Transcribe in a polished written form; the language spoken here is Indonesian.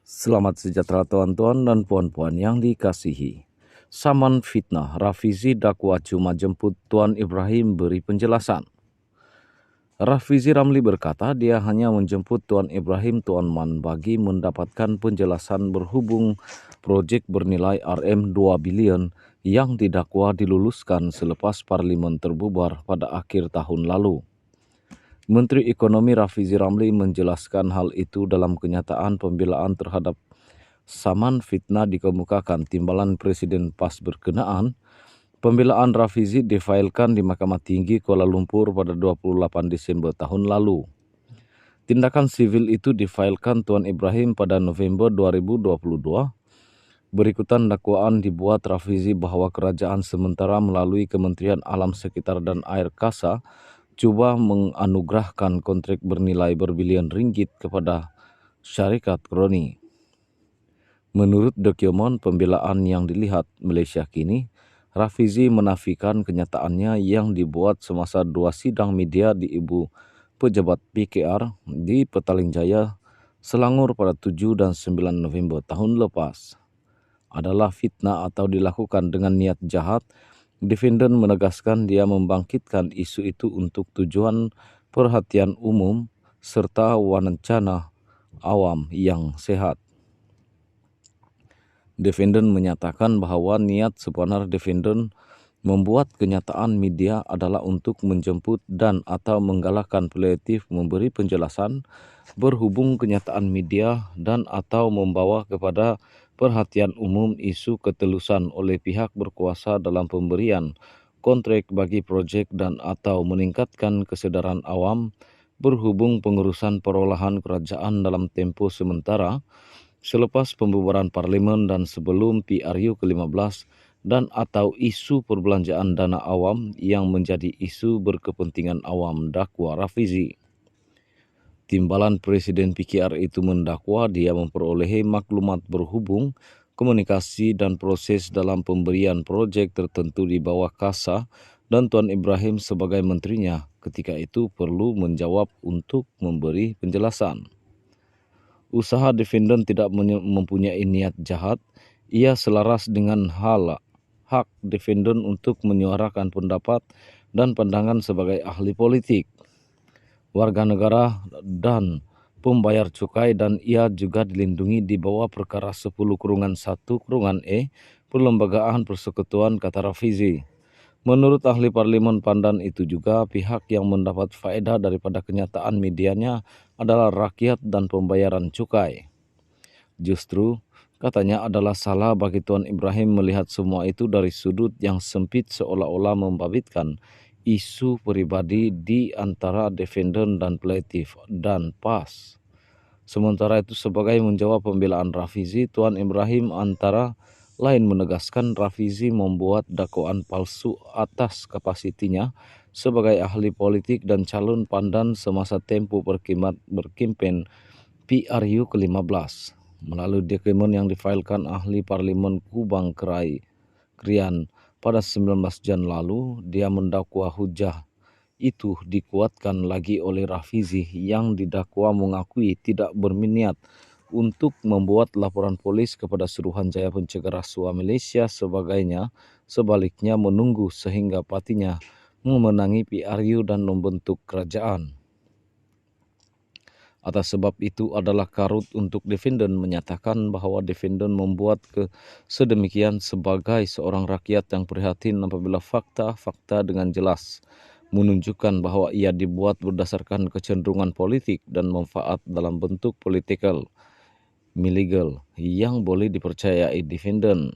Selamat sejahtera tuan-tuan dan puan-puan yang dikasihi. Saman fitnah, Rafizi dakwa cuma jemput Tuan Ibrahim beri penjelasan. Rafizi Ramli berkata dia hanya menjemput Tuan Ibrahim Tuan Man bagi mendapatkan penjelasan berhubung proyek bernilai Rm 2 bilion yang didakwa diluluskan selepas parlimen terbubar pada akhir tahun lalu. Menteri Ekonomi Rafizi Ramli menjelaskan hal itu dalam kenyataan pembelaan terhadap saman fitnah dikemukakan timbalan Presiden PAS berkenaan. Pembelaan Rafizi difailkan di Mahkamah Tinggi Kuala Lumpur pada 28 Desember tahun lalu. Tindakan sivil itu difailkan Tuan Ibrahim pada November 2022. Berikutan dakwaan dibuat Rafizi bahawa kerajaan sementara melalui Kementerian Alam Sekitar dan Air Kasa cuba menganugerahkan kontrak bernilai berbilion ringgit kepada syarikat kroni. Menurut dokumen pembelaan yang dilihat Malaysia Kini, Rafizi menafikan kenyataannya yang dibuat semasa 2 sidang media di Ibu Pejabat PKR di Petaling Jaya, Selangor pada 7 dan 9 November tahun lepas adalah fitnah atau dilakukan dengan niat jahat. Defendant menegaskan dia membangkitkan isu itu untuk tujuan perhatian umum serta wawancara awam yang sehat. Defendant menyatakan bahawa niat sebenar defendant membuat kenyataan media adalah untuk menjemput dan atau menggalakkan plaintiff memberi penjelasan berhubung kenyataan media dan atau membawa kepada perhatian umum isu ketelusan oleh pihak berkuasa dalam pemberian kontrak bagi projek dan atau meningkatkan kesedaran awam berhubung pengurusan perolahan kerajaan dalam tempoh sementara selepas pembubaran parlimen dan sebelum PRU ke-15 dan atau isu perbelanjaan dana awam yang menjadi isu berkepentingan awam, dakwa Rafizi. Timbalan Presiden PKR itu mendakwa dia memperolehi maklumat berhubung komunikasi dan proses dalam pemberian projek tertentu di bawah KASA dan Tuan Ibrahim sebagai menterinya ketika itu perlu menjawab untuk memberi penjelasan. Usaha defendant tidak mempunyai niat jahat. Ia selaras dengan hak defendant untuk menyuarakan pendapat dan pandangan sebagai ahli politik, warga negara dan pembayar cukai, dan ia juga dilindungi di bawah perkara 10-1-E Perlembagaan Persekutuan, kata Rafizi. Menurut ahli parlimen Pandan itu juga, pihak yang mendapat faedah daripada kenyataan medianya adalah rakyat dan pembayaran cukai. Justru, katanya adalah salah bagi Tuan Ibrahim melihat semua itu dari sudut yang sempit seolah-olah membabitkan isu peribadi di antara defendant dan plaintiff dan PAS. Sementara itu, sebagai menjawab pembelaan Rafizi, Tuan Ibrahim antara lain menegaskan Rafizi membuat dakwaan palsu atas kapasitinya sebagai ahli politik dan calon pandan semasa tempoh berkempen PRU ke-15. Melalui dokumen yang difailkan ahli parlimen Kubang Krian pada 19 Jan lalu, dia mendakwa hujah itu dikuatkan lagi oleh Rafizi yang didakwa mengakui tidak berniat untuk membuat laporan polis kepada Suruhanjaya Pencegah Rasuah Malaysia sebaliknya menunggu sehingga partinya memenangi PRU dan membentuk kerajaan. Atas sebab itu adalah karut untuk defendant menyatakan bahawa defendant membuat sedemikian sebagai seorang rakyat yang prihatin apabila fakta-fakta dengan jelas menunjukkan bahawa ia dibuat berdasarkan kecenderungan politik dan manfaat dalam bentuk political, illegal yang boleh dipercayai defendant.